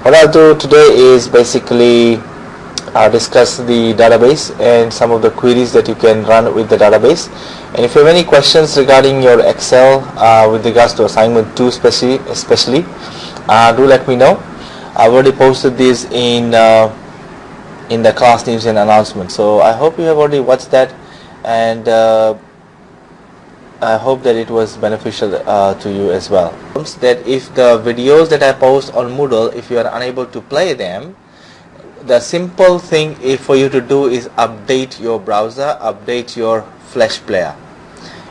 What I'll do today is basically discuss the database and some of the queries that you can run with the database. And if you have any questions regarding your Excel with regards to assignment 2 especially, do let me know. I've already posted this in the class news and announcement, so I hope you have already watched that, and I hope that it was beneficial to you as well. That if the videos that I post on Moodle, if you are unable to play them, the simple thing for you to do is update your browser, update your Flash player.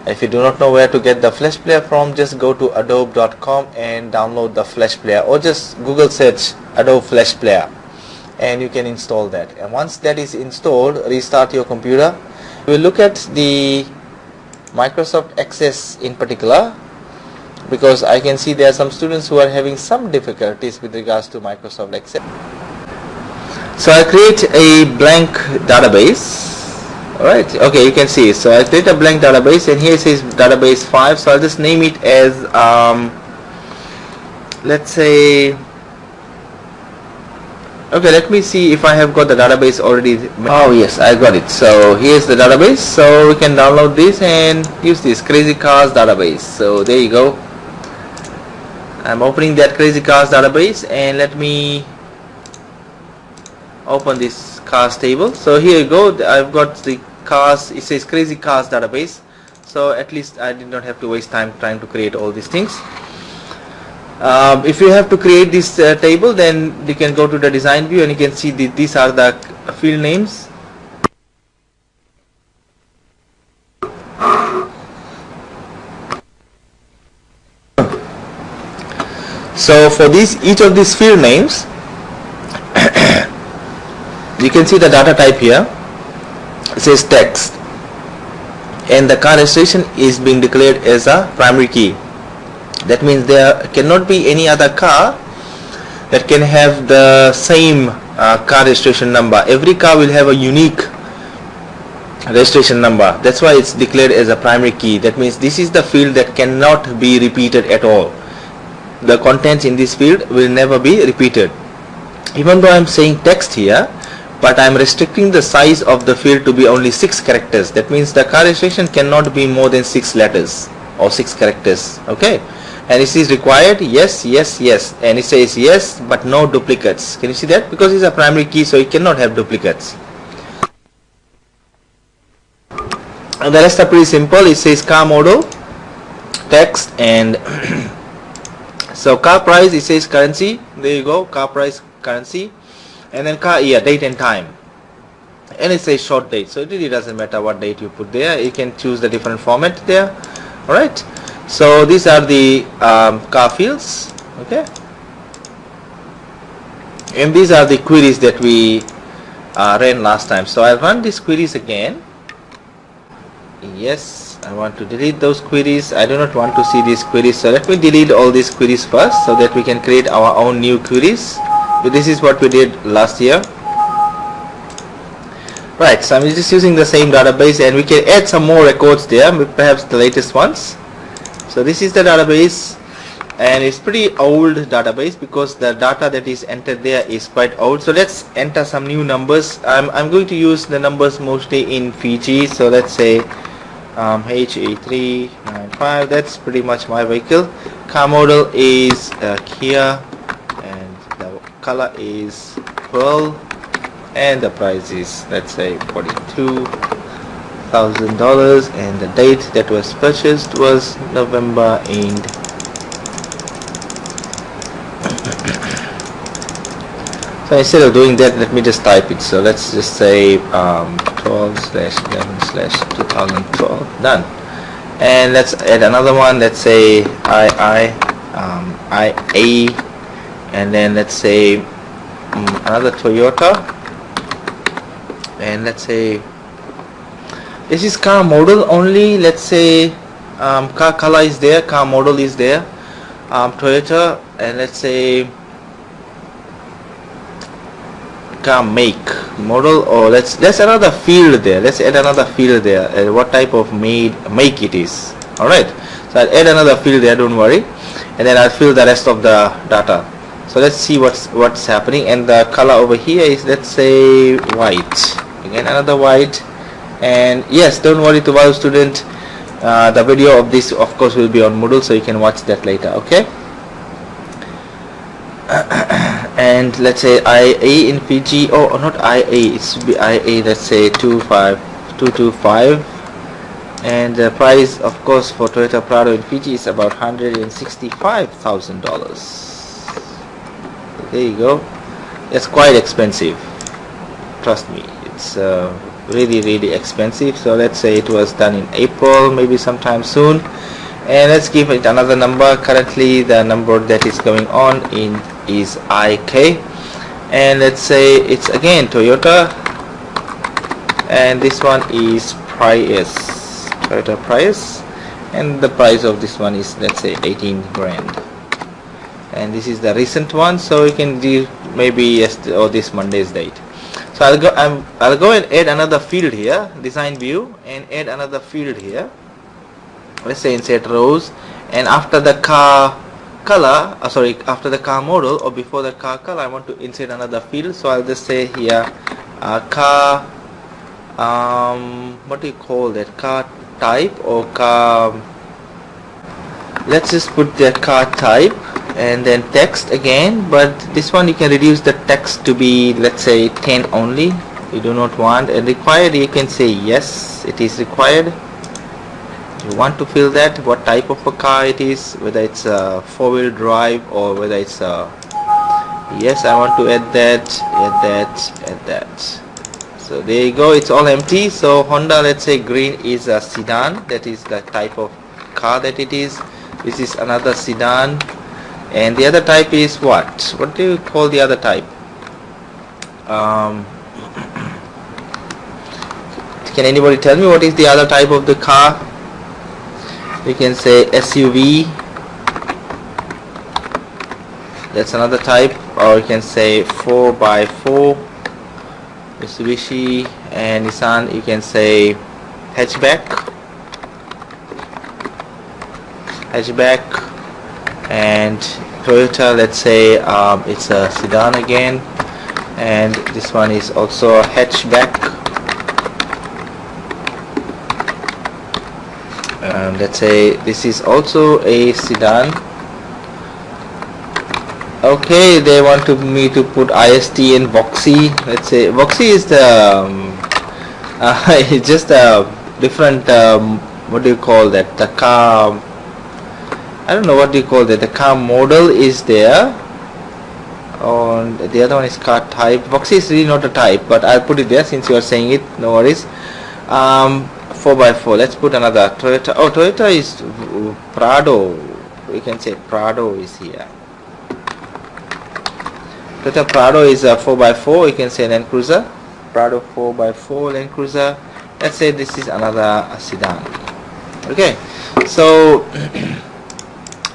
If you do not know where to get the Flash player from, just go to adobe.com and download the Flash player, or just Google search Adobe Flash player and you can install that. And once that is installed, restart your computer. We'll look at the Microsoft Access in particular, because I can see there are some students who are having some difficulties with regards to Microsoft Access. So I create a blank database. Alright, okay, you can see. So I create a blank database, and here it says database 5. So I'll just name it as let's say, okay, let me see if I have got the database already. Oh yes, I got it. So here's the database. So we can download this and use this Crazy Cars database. So there you go. I'm opening that Crazy Cars database, and let me open this cars table. So here you go, I've got the cars. It says Crazy Cars database, so at least I did not have to waste time trying to create all these things. If you have to create this table, then you can go to the design view, and you can see these are the field names. So for each of these field names, you can see the data type here. It says text, and the car registration is being declared as a primary key. That means there cannot be any other car that can have the same car registration number. Every car will have a unique registration number. That's why it's declared as a primary key. That means this is the field that cannot be repeated at all. The contents in this field will never be repeated. Even though I'm saying text here, but I'm restricting the size of the field to be only 6 characters. That means the car registration cannot be more than 6 letters or 6 characters. Okay, and it is required yes, yes, yes, and it says yes but no duplicates. Can you see that? Because it's a primary key, so it cannot have duplicates. And the rest are pretty simple. It says car model, text, and so car price, it says currency. There you go, car price, currency. And then car year, date and time, and it says short date, so it really doesn't matter what date you put there. You can choose the different format there. Alright, so these are the car fields. Okay, and these are the queries that we ran last time. So I'll run these queries again. Yes, I want to delete those queries. I do not want to see these queries, so let me delete all these queries first, so that we can create our own new queries. This is what we did last year. Right, so I'm just using the same database, and we can add some more records there, perhaps the latest ones. So this is the database, and it's pretty old database because the data that is entered there is quite old. So let's enter some new numbers. I'm going to use the numbers mostly in Fiji. So let's say HE395. That's pretty much my vehicle. Car model is Kia, color is pearl, and the price is, let's say, $42,000, and the date that was purchased was November end. So instead of doing that, let me just type it. So let's just say 12/11/2012. Done. And let's add another one. Let's say IA, and then let's say another Toyota, and let's say this is car model only. Let's say car color is there, car model is there, Toyota, and let's say car make, model, or let's another field there. Let's add another field there, what type of make it is. Alright, so I'll add another field there, don't worry, and then I'll fill the rest of the data. So let's see what's happening. And the color over here is, let's say, white. Again, another white. And yes, don't worry, to our student, the video of this of course will be on Moodle, so you can watch that later. Okay. And let's say IA in Fiji, or not IA, it should be IA, let's say 225, and the price of course for Toyota Prado in Fiji is about $165,000. There you go. It's quite expensive, trust me. It's really expensive. So let's say it was done in April, maybe sometime soon, and let's give it another number. Currently the number that is going on in is IK, and let's say it's again Toyota, and this one is Prius, Toyota Prius, and the price of this one is, let's say, 18 grand. And this is the recent one, so you can do maybe yesterday or this Monday's date. So I'll go and add another field here, design view, and add another field here. Let's say insert rows, and after the car color, after the car model or before the car color, I want to insert another field. So I'll just say here car, what do you call that, car type or car, let's just put the car type, and then text again, but this one you can reduce the text to be, let's say, 10 only. You do not want. And required, you can say yes, it is required. You want to fill that, what type of a car it is, whether it's a 4-wheel drive or whether it's a, yes, I want to add that. So there you go, it's all empty. So Honda, let's say green is a sedan, that is the type of car that it is. This is another sedan, and the other type is what do you call the other type? Can anybody tell me what is the other type of the car? You can say SUV, that's another type, or you can say 4x4, Mitsubishi, and Nissan, you can say hatchback, and Toyota, let's say it's a sedan again, and this one is also a hatchback. Let's say this is also a sedan. Okay, they want me to put IST in Voxy. Let's say Voxy is the it's just a different what do you call that, the car, I don't know what do you call that, the car model is there, and the other one is car type. Voxy is really not a type, but I'll put it there since you are saying it, no worries. 4x4, let's put another Toyota. Oh, Toyota is Prado, we can say Prado is here. Toyota Prado is a 4x4, you can say Land Cruiser, Prado 4x4 Land Cruiser. Let's say this is another sedan. Okay, so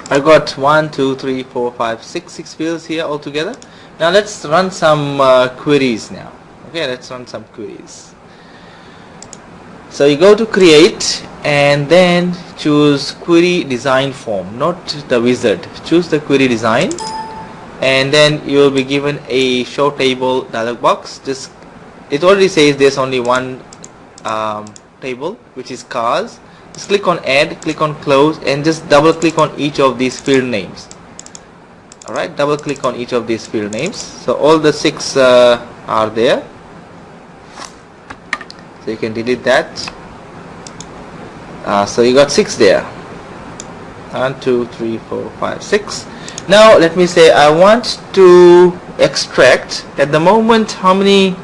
I got 1, 2, 3, 4, 5, 6 fields here altogether. Now let's run some queries now. Okay, let's run some queries. So you go to create and then choose query design form, not the wizard. Choose the query design, and then you will be given a show table dialog box. Just, it already says there's only one table, which is cars. Just click on add, click on close, and just double click on each of these field names. Alright, double click on each of these field names. So all the 6 are there. So you can delete that. So you got 6 there. 1, 2, 3, 4, 5, 6. Now let me say I want to extract at the moment how many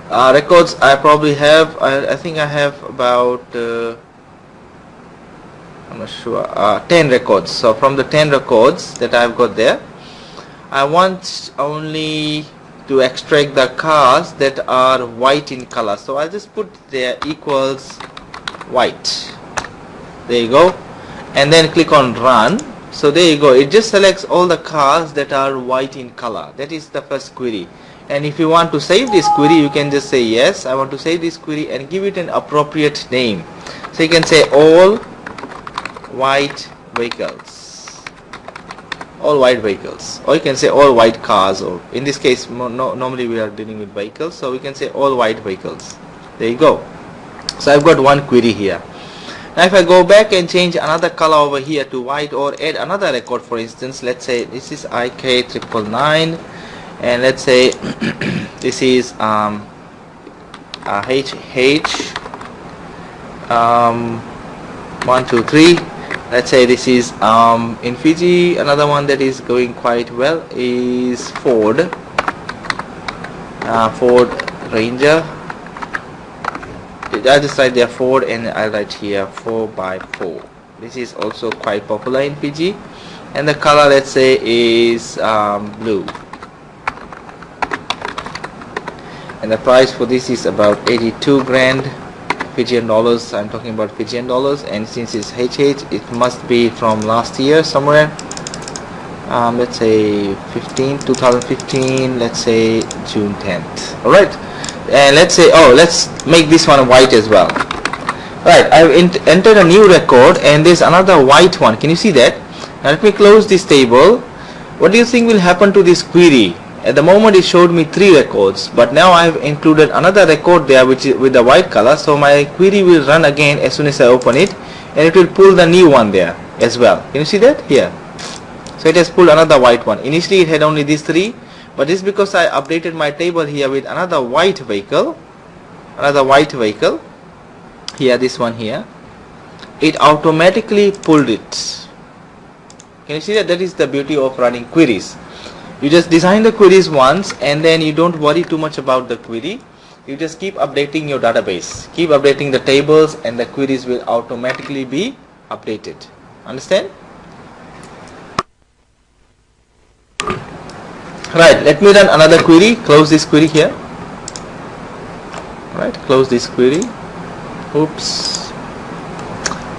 records I probably have. I think I have about I'm not sure, 10 records. So from the 10 records that I've got there, I want only to extract the cars that are white in color. So I'll just put there equals white. There you go, and then click on run. So there you go, it just selects all the cars that are white in color. That is the first query. And if you want to save this query, you can just say yes, I want to save this query, and give it an appropriate name. So you can say all white vehicles. all white vehicles, or you can say all white cars, or in this case normally we are dealing with vehicles, so we can say all white vehicles. There you go. So I've got one query here. Now if I go back and change another color over here to white, or add another record, for instance, let's say this is IK999, and let's say this is HH 123. Let's say this is in Fiji. Another one that is going quite well is Ford Ranger. I'll just write there Ford, and I'll write here 4x4. This is also quite popular in Fiji, and the color, let's say, is blue, and the price for this is about 82 grand Fijian dollars. I'm talking about Fijian dollars, and since it's HH, it must be from last year somewhere. Let's say 2015, let's say June 10th. Alright, and let's say, oh, let's make this one white as well. Right, I've entered a new record, and there's another white one. Can you see that? Now let me close this table. What do you think will happen to this query? At the moment it showed me 3 records, but now I've included another record there which is with the white color, so my query will run again as soon as I open it, and it will pull the new one there as well. Can you see that here? So it has pulled another white one. Initially it had only these 3, but this is because I updated my table here with another white vehicle, here, this one here. It automatically pulled it. Can you see that? That is the beauty of running queries. You just design the queries once, and then you don't worry too much about the query. You just keep updating your database, keep updating the tables, and the queries will automatically be updated. Understand? Right, let me run another query. Close this query here. Right, close this query. Oops.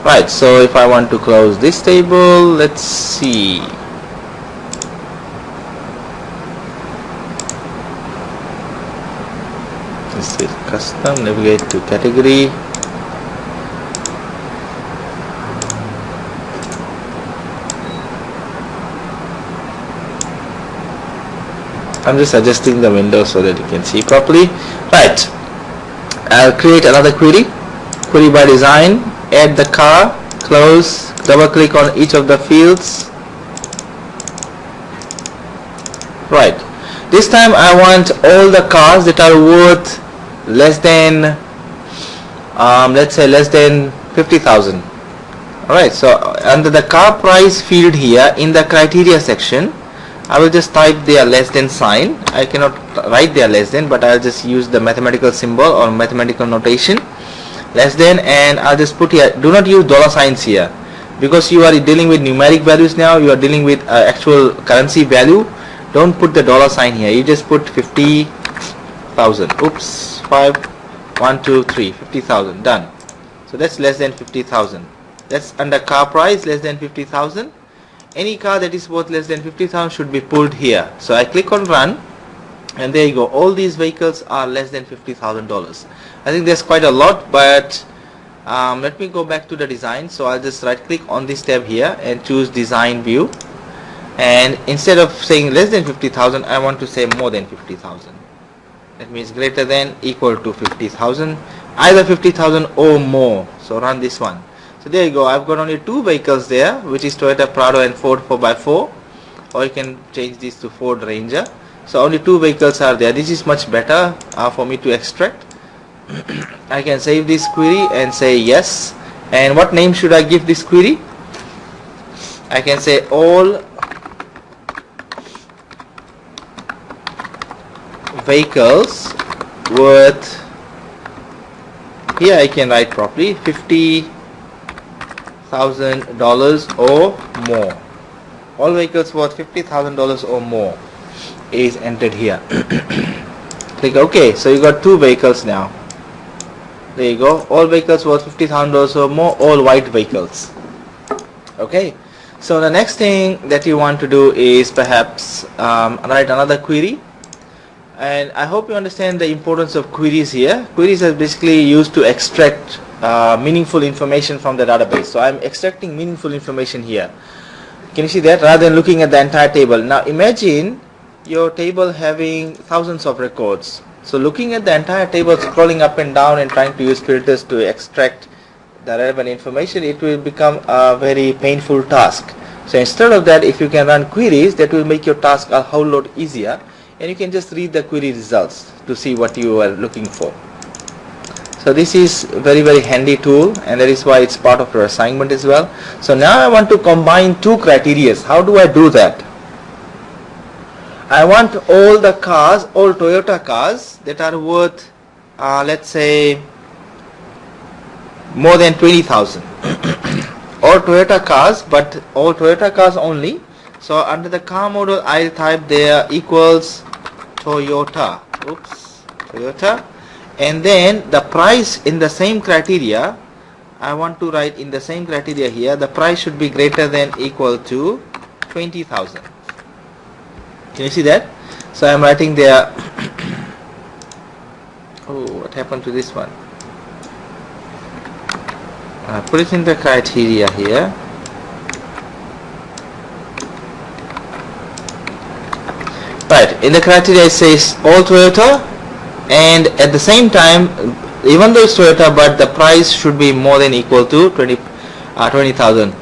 Right, so if I want to close this table, let's see. This is custom, navigate to category. I'm just adjusting the window so that you can see properly. Right, I'll create another query. Query by design, add the car, close, double click on each of the fields. Right, this time I want all the cars that are worth less than let's say less than 50,000. Alright, so under the car price field here in the criteria section, I will just type their less than sign. I cannot write their less than, but I'll just use the mathematical symbol or mathematical notation, less than, and I'll just put here, do not use dollar signs here, because you are dealing with numeric values now, you are dealing with actual currency value. Don't put the dollar sign here, you just put 50,000. Oops, 5, 1, 2, 3, 50,000, done. So that's less than 50,000. That's under car price, less than 50,000. Any car that is worth less than 50,000 should be pulled here. So I click on run, and there you go, all these vehicles are less than $50,000. I think there's quite a lot, but let me go back to the design. So I'll just right click on this tab here and choose design view, and instead of saying less than 50,000, I want to say more than 50,000. That means greater than, equal to 50,000, either 50,000 or more. So run this one. So there you go, I've got only 2 vehicles there, which is Toyota Prado and Ford 4x4, or you can change this to Ford Ranger. So only 2 vehicles are there. This is much better for me to extract. I can save this query and say yes. And what name should I give this query? I can say all vehicles worth, here I can write properly, $50,000 or more. All vehicles worth $50,000 or more is entered here. Click OK. So you got 2 vehicles now. There you go, all vehicles worth $50,000 or more, all white vehicles. Okay, so the next thing that you want to do is perhaps write another query. And I hope you understand the importance of queries here. Queries are basically used to extract meaningful information from the database. So I'm extracting meaningful information here. Can you see that? Rather than looking at the entire table. Now imagine your table having thousands of records. So looking at the entire table, scrolling up and down and trying to use filters to extract the relevant information, it will become a very painful task. So instead of that, if you can run queries, that will make your task a whole lot easier, and you can just read the query results to see what you are looking for. So this is very handy tool, and that is why it's part of your assignment as well. So now I want to combine two criteria. How do I do that? I want all the cars, all Toyota cars that are worth let's say more than 20,000. All Toyota cars, but all Toyota cars only. So under the car model, I'll type there equals Toyota. Toyota. And then the price in the same criteria, I want to write in the same criteria here, the price should be greater than equal to 20,000. Can you see that? So I am writing there. Oh, what happened to this one? I put it in the criteria here. Right, in the criteria it says all Toyota, and at the same time, even though it's Toyota, but the price should be more than equal to 20,000.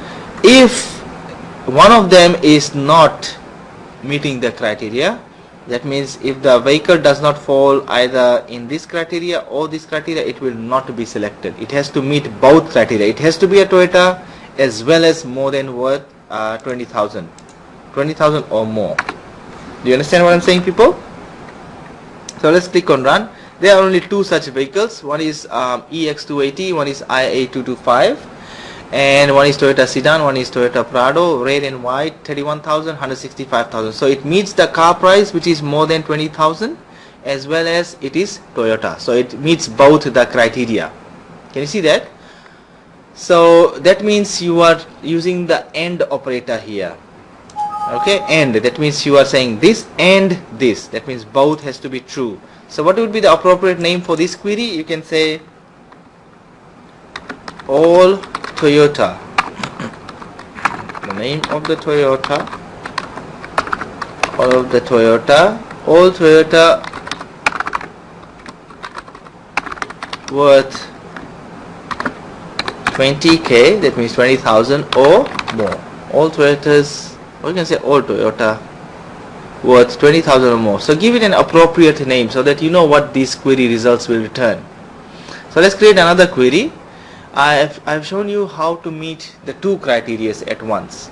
If one of them is not meeting the criteria, that means if the vehicle does not fall either in this criteria or this criteria, it will not be selected. It has to meet both criteria. It has to be a Toyota as well as more than worth 20,000 or more. Do you understand what I'm saying, people? So let's click on run. There are only two such vehicles. One is EX280, one is IA225, and one is Toyota sedan, one is Toyota Prado, red and white, 31,000, 165,000. So it meets the car price, which is more than 20,000, as well as it is Toyota. So it meets both the criteria. Can you see that? So that means you are using the AND operator here. Okay, AND. That means you are saying this and this. That means both has to be true. So what would be the appropriate name for this query? You can say all Toyota. The name of the Toyota. All of the Toyota. All Toyota worth 20k. That means 20,000 or more. All Toyotas, or you can say all Toyota worth 20,000 or more. So give it an appropriate name so that you know what these query results will return. So let's create another query. I've shown you how to meet the two criteria at once.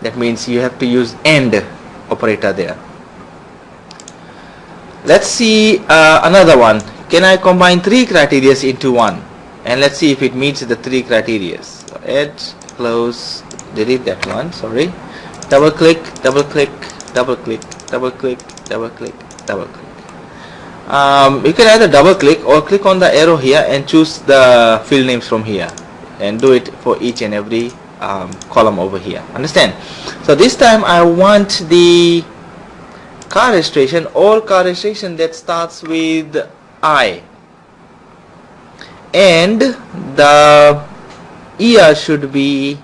That means you have to use AND operator there. Let's see another one. Can I combine three criteria into one? And let's see if it meets the three criteria. So add, close, delete that one, sorry. Double click, double click, double click, double click, double click, double click. You can either double click or click on the arrow here and choose the field names from here and do it for each and every column over here. Understand? So this time I want the car registration, all car registration that starts with I, and the year should be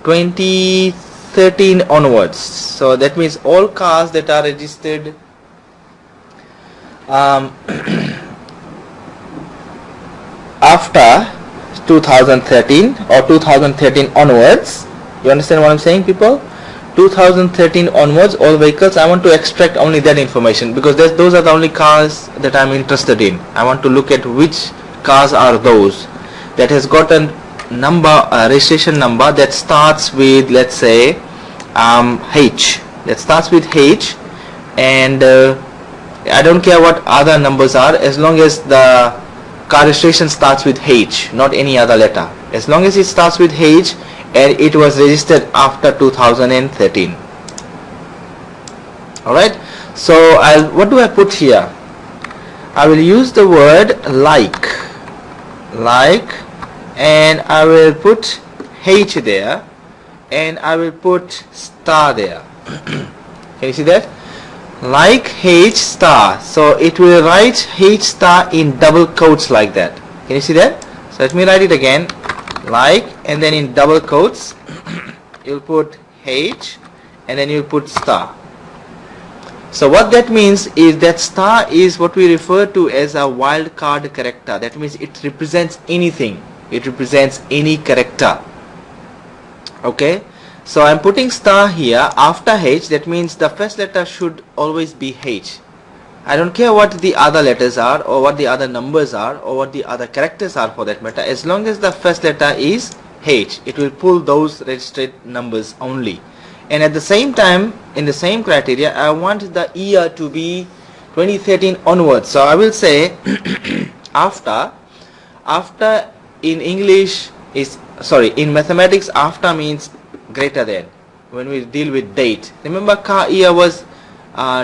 2013 onwards. So that means all cars that are registered after 2013 or 2013 onwards. You understand what I'm saying, people? 2013 onwards, all vehicles. I want to extract only that information because those are the only cars that I'm interested in. I want to look at which cars are those that has got a number, registration number that starts with, let's say, H. That starts with H, and I don't care what other numbers are as long as the car registration starts with H, not any other letter. As long as it starts with H and it was registered after 2013. Alright, so what do I put here? I will use the word like, and I will put H there, and I will put star there. Can you see that? Like H star. So it will write H star in double quotes like that. Can you see that? So let me write it again. Like and then in double quotes you'll put H, and then you'll put star. So what that means is that star is what we refer to as a wildcard character. That means it represents anything. It represents any character. Okay. So I'm putting star here after H. That means the first letter should always be H. I don't care what the other letters are, or what the other numbers are, or what the other characters are for that matter. As long as the first letter is H, it will pull those registered numbers only. And at the same time, in the same criteria, I want the year to be 2013 onwards. So I will say after in English is, sorry, in mathematics after means greater than when we deal with date. Remember, car year was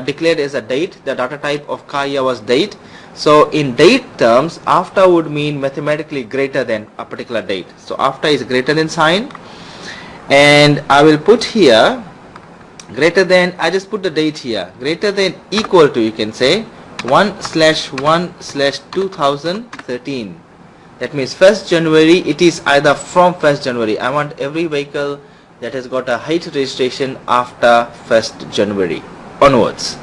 declared as a date. The data type of car year was date. So in date terms, after would mean mathematically greater than a particular date. So after is greater than sign. And I will put here greater than, I just put the date here, greater than equal to, you can say 1/1/2013. That means 1st January, it is either from 1st January. I want every vehicle that has got a height registration after 1st January onwards.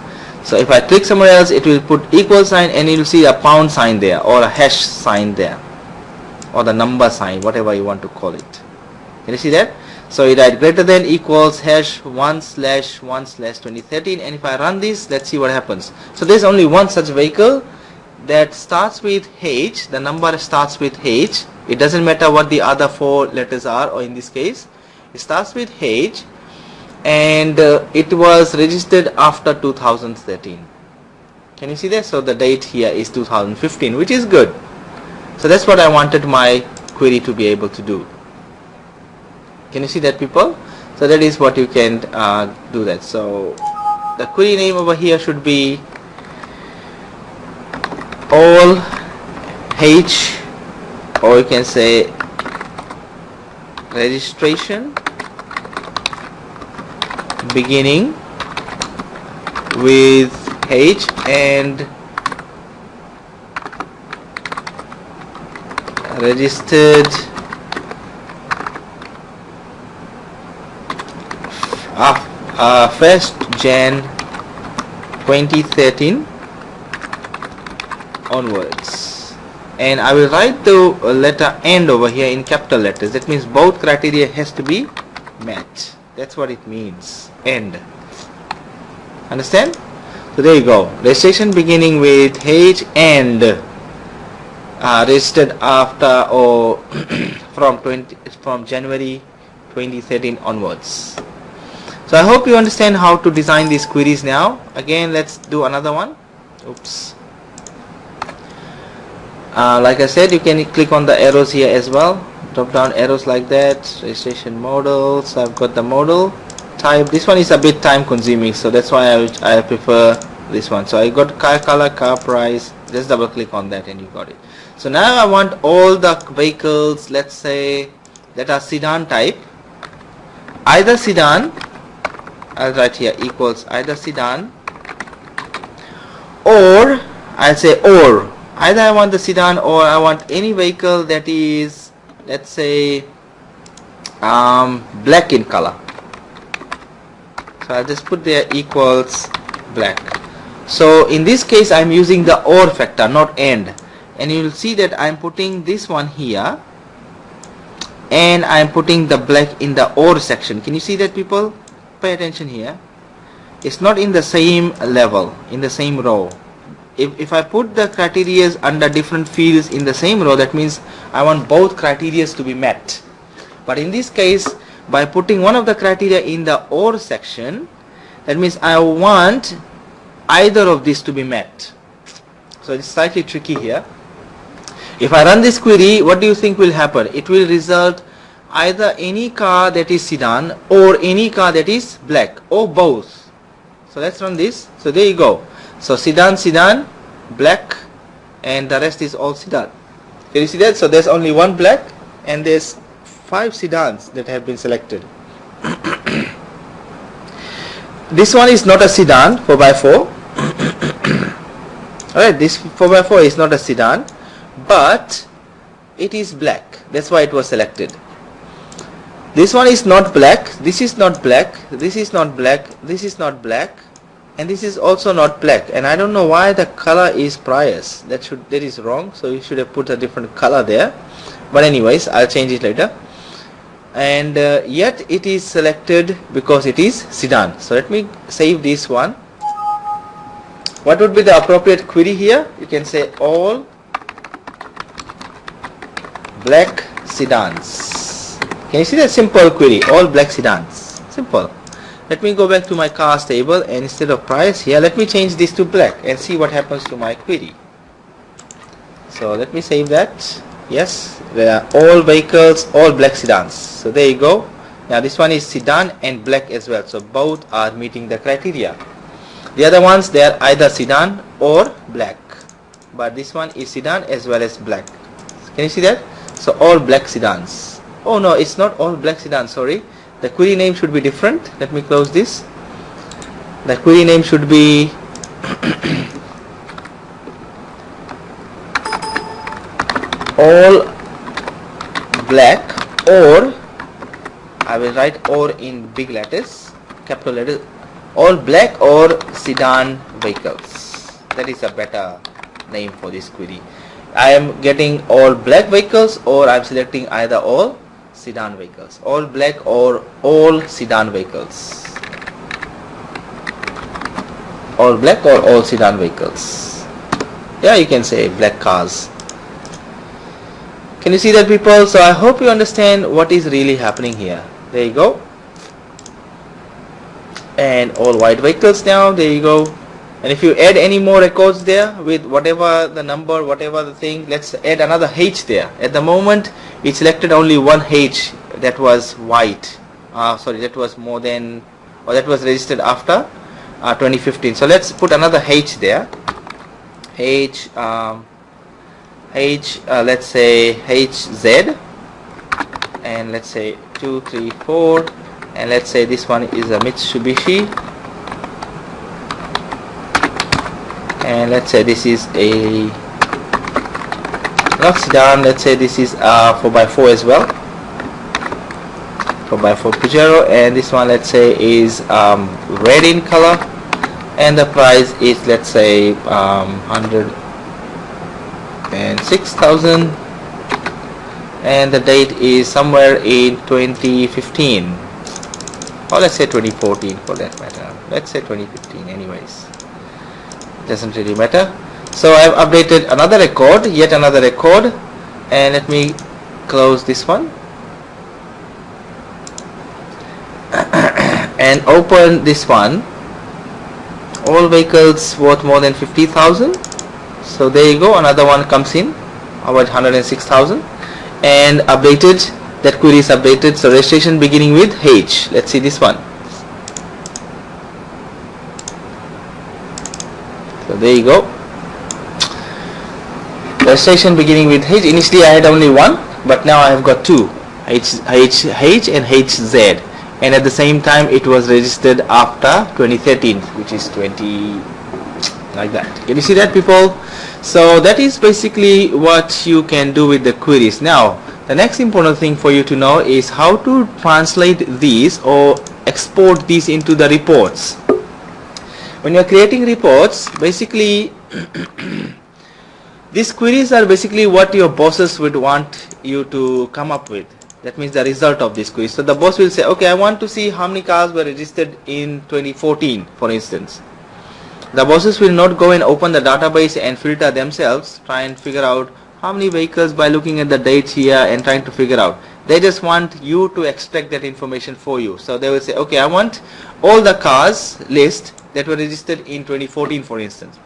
So if I click somewhere else, it will put equal sign, and you will see a pound sign there, or a hash sign there, or the number sign, whatever you want to call it. Can you see that? So it write greater than equals hash 1/1/2013, and if I run this, let's see what happens. So there's only one such vehicle that starts with H. The number starts with H. It doesn't matter what the other 4 letters are, or in this case it starts with H, and it was registered after 2013. Can you see that? So the date here is 2015, which is good. So that's what I wanted my query to be able to do. Can you see that, people? So that is what you can do that. So the query name over here should be all H, or you can say registration beginning with H and registered 1st Jan 2013 onwards. And I will write the letter AND over here in capital letters. That means both criteria has to be met. That's what it means. AND. Understand? So there you go. Registration beginning with H and registered after or from January 2013 onwards. So I hope you understand how to design these queries now. Again, let's do another one. Oops. Like I said, you can click on the arrows here as well. Drop down arrows like that. Registration model. So I've got the model type. This one is a bit time consuming, so that's why I prefer this one. So I got car color, car price. Just double click on that and you got it. So now I want all the vehicles, let's say, that are sedan type. Either sedan, I'll write here equals either sedan, or I'll say or. Either I want the sedan, or I want any vehicle that is, let's say, black in color. So I'll just put there equals black. So in this case I'm using the or factor, not and. And you will see that I'm putting this one here, and I'm putting the black in the or section. Can you see that, people? Pay attention here. It's not in the same level, in the same row. If I put the criteria under different fields in the same row, that means I want both criteria to be met. But in this case, by putting one of the criteria in the or section, that means I want either of these to be met. So it's slightly tricky here. If I run this query, what do you think will happen? It will result either any car that is sedan or any car that is black, or both. So let's run this. So there you go. So sedan, sedan, black, and the rest is all sedan. Can you see that? So there's only one black and there's 5 sedans that have been selected. This one is not a sedan, 4x4. Alright, this 4x4 is not a sedan, but it is black. That's why it was selected. This one is not black, this is not black, this is not black, this is not black, and this is also not black, and I don't know why the color is Prius. That is wrong, so you should have put a different color there, but anyways, I'll change it later. And yet it is selected because it is sedan. So let me save this one. What would be the appropriate query here? You can say all black sedans. Can you see that simple query? All black sedans. Simple. Let me go back to my cars table, and instead of price here, let me change this to black and see what happens to my query. So let me save that. Yes, there are all vehicles, all black sedans. So there you go. Now this one is sedan and black as well. So both are meeting the criteria. The other ones, they are either sedan or black. But this one is sedan as well as black. Can you see that? So all black sedans. Oh no, it's not all black sedans, sorry. The query name should be different. Let me close this. The query name should be all black, or I will write or in big letters, capital letters, all black or sedan vehicles. That is a better name for this query. I am getting all black vehicles, or I am selecting either all sedan vehicles. All black or all sedan vehicles. All black or all sedan vehicles. Yeah, you can say black cars. Can you see that, people? So I hope you understand what is really happening here. There you go. And all white vehicles now. There you go. And if you add any more records there with whatever the number, whatever the thing, let's add another H there. At the moment it selected only one H that was white. Sorry, that was more than, or that was registered after 2015. So let's put another H there. H, let's say HZ, and let's say 2, 3, 4, and let's say this one is a Mitsubishi, and let's say this is a not sedan, let's say this is a 4x4 as well, 4x4 Pajero, and this one let's say is red in color, and the price is let's say 106,000, and the date is somewhere in 2015, or let's say 2014 for that matter. Let's say 2015 anyways, doesn't really matter. So I have updated another record, yet another record, and let me close this one and open this one. All vehicles worth more than 50,000. So there you go, another one comes in about 106,000, and updated, that query is updated. So registration beginning with H. Let's see this one. So there you go, registration beginning with H. Initially I had only one, but now I have got two, H and HZ, and at the same time it was registered after 2013, which is 20 like that. Can you see that, people? So that is basically what you can do with the queries. Now the next important thing for you to know is how to translate these or export these into the reports. When you are creating reports, basically these queries are basically what your bosses would want you to come up with. That means the result of this query. So the boss will say, okay, I want to see how many cars were registered in 2014, for instance. The bosses will not go and open the database and filter themselves, try and figure out how many vehicles by looking at the dates here and trying to figure out. They just want you to extract that information for you. So they will say, okay, I want all the cars list that were registered in 2014, for instance.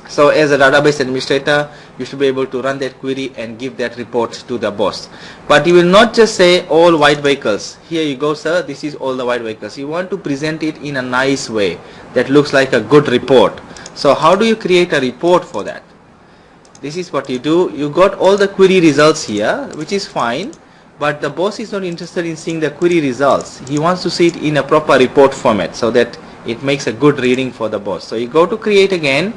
So as a database administrator, you should be able to run that query and give that report to the boss. But you will not just say all white vehicles. Here you go, sir, this is all the white vehicles. You want to present it in a nice way that looks like a good report. So how do you create a report for that? This is what you do. You got all the query results here, which is fine, but the boss is not interested in seeing the query results. He wants to see it in a proper report format so that it makes a good reading for the boss. So you go to create again,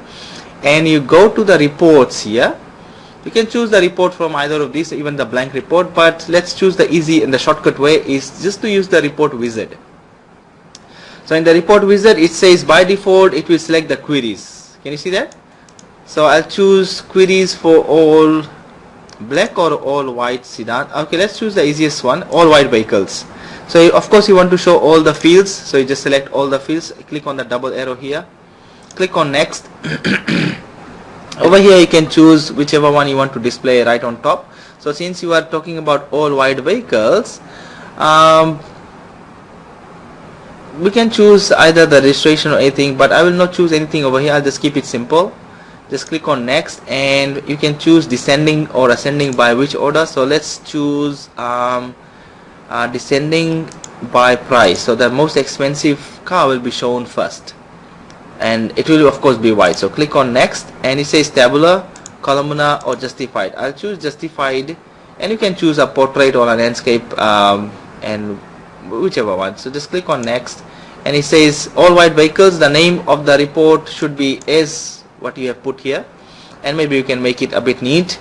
and you go to the reports here, You can choose the report from either of these, even the blank report, but let's choose the easy and the shortcut way is just to use the report wizard. So in the report wizard it says by default it will select the queries. Can you see that? So I'll choose queries for all black or all white sedan. Okay, let's choose the easiest one, all white vehicles. So of course you want to show all the fields, so you just select all the fields, click on the double arrow here, click on next. Over here you can choose whichever one you want to display right on top. So since you are talking about all white vehicles, we can choose either the registration or anything, but I will not choose anything over here. I'll just keep it simple. Just click on next, and you can choose descending or ascending by which order. So let's choose descending by price. So the most expensive car will be shown first, and it will of course be white. So click on next, and it says tabular, columnar or justified. I'll choose justified, and you can choose a portrait or a landscape, and whichever one. So just click on next, and it says all white vehicles. The name of the report should be as what you have put here, and maybe you can make it a bit neat.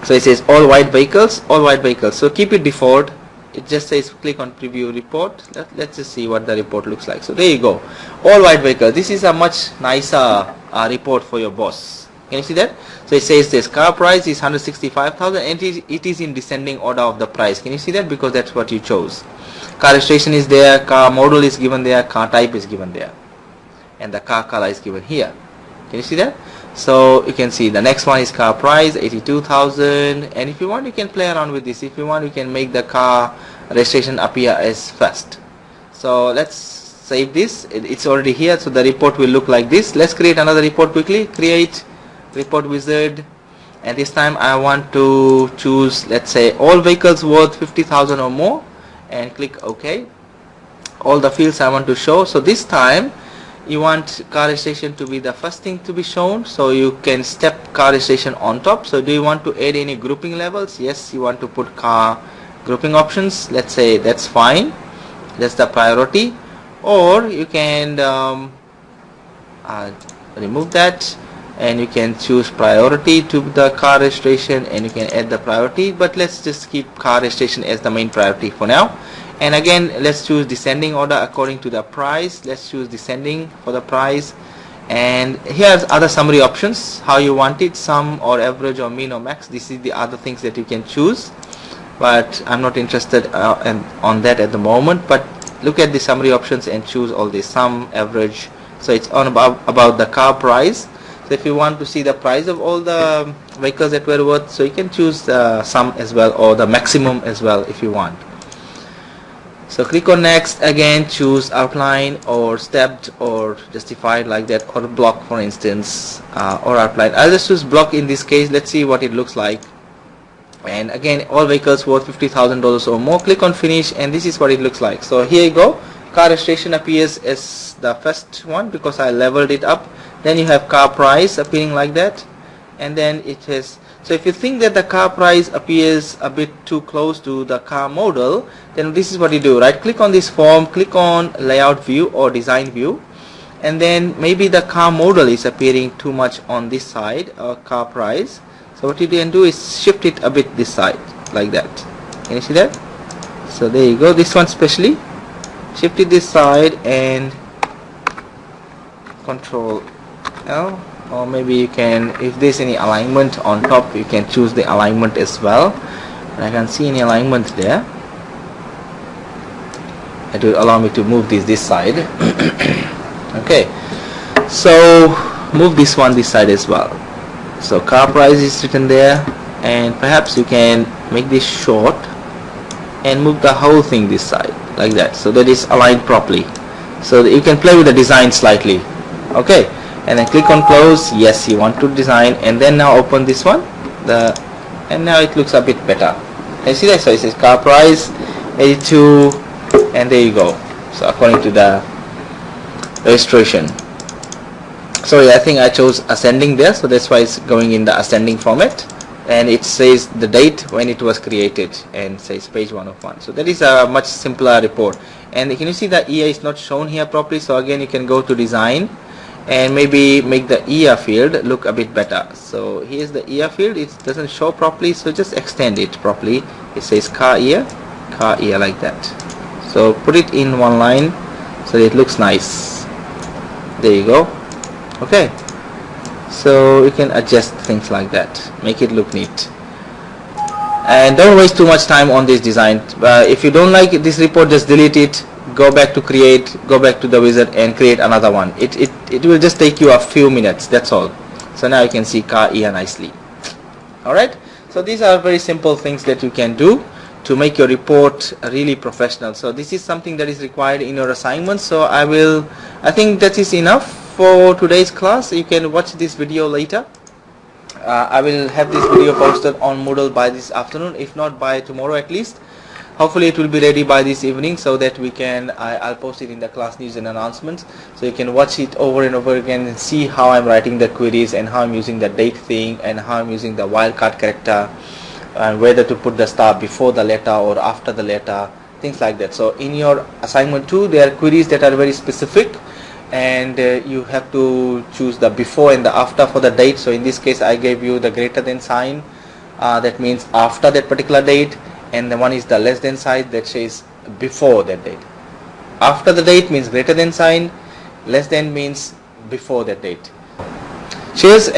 So it says all white vehicles, all white vehicles. So keep it default. It just says click on preview report. Let's just see what the report looks like. So there you go, all white vehicles. This is a much nicer report for your boss. Can you see that? So it says this car price is 165,000, and it is in descending order of the price. Can you see that? Because that's what you chose. Car registration is there, car model is given there, car type is given there, and the car color is given here. Can you see that? So you can see the next one is car price 82,000, and if you want you can play around with this. If you want you can make the car registration appear as first. So let's save this. It's already here, so the report will look like this. Let's create another report quickly. Create report wizard, and this time I want to choose, let's say, all vehicles worth 50,000 or more, and click OK. All the fields I want to show. So this time you want car registration to be the first thing to be shown, so you can step car registration on top. So do you want to add any grouping levels? Yes, you want to put car grouping options. Let's say that's fine, that's the priority. Or you can remove that, and you can choose priority to the car registration, and you can add the priority, but let's just keep car registration as the main priority for now. And again, let's choose descending order according to the price. Let's choose descending for the price, and here's other summary options, how you want it, sum or average or mean or max. This is the other things that you can choose, but I'm not interested on that at the moment. But look at the summary options and choose all this sum, average. So it's on about the car price. So if you want to see the price of all the vehicles that were worth, so you can choose the sum as well, or the maximum as well if you want. So click on next, again choose outline or stepped or justified like that, or block for instance, or outline. I'll just choose block in this case. Let's see what it looks like. And again, all vehicles worth $50,000 or more. Click on finish, and this is what it looks like. So here you go, car registration appears as the first one because I leveled it up. Then you have car price appearing like that, and then it has. So if you think that the car price appears a bit too close to the car model, then this is what you do. Right click on this form, click on layout view or design view, and then maybe the car model is appearing too much on this side, car price. So what you can do is shift it a bit this side like that. Can you see that? So there you go, this one specially, shift it this side and Control L. Or maybe you can, if there's any alignment on top, you can choose the alignment as well. I can't see any alignment there. It will allow me to move this side. Okay, so move this one this side as well. So car price is written there, and perhaps you can make this short and move the whole thing this side like that, so that is aligned properly. So that you can play with the design slightly. Okay, and then click on close. Yes, you want to design, and then now open this one, and now it looks a bit better. You see that? So it says car price 82, and there you go. So according to the registration. Sorry, I think I chose ascending there, so that's why it's going in the ascending format, and it says the date when it was created and says page 101. So that is a much simpler report. And can you see the EA is not shown here properly? So again, you can go to design, and maybe make the ER field look a bit better. So here's the ER field. It doesn't show properly, so just extend it properly. It says car ear like that. So put it in one line so it looks nice. There you go. Okay, so you can adjust things like that, make it look neat. And don't waste too much time on this design. If you don't like this report, just delete it, go back to create, go back to the wizard and create another one. It will just take you a few minutes, that's all. So now you can see car ear nicely. Alright, so these are very simple things that you can do to make your report really professional. So this is something that is required in your assignment. So I think that is enough for today's class. You can watch this video later. I will have this video posted on Moodle by this afternoon, if not by tomorrow at least. Hopefully it will be ready by this evening, so that we can I'll post it in the class news and announcements, so you can watch it over and over again and see how I'm writing the queries and how I'm using the date thing and how I'm using the wildcard character and whether to put the star before the letter or after the letter, things like that. So in your assignment 2 there are queries that are very specific, and you have to choose the before and the after for the date. So in this case I gave you the greater than sign, that means after that particular date, and the one is the less than sign that says before that date. After the date means greater than sign, less than means before that date. Cheers.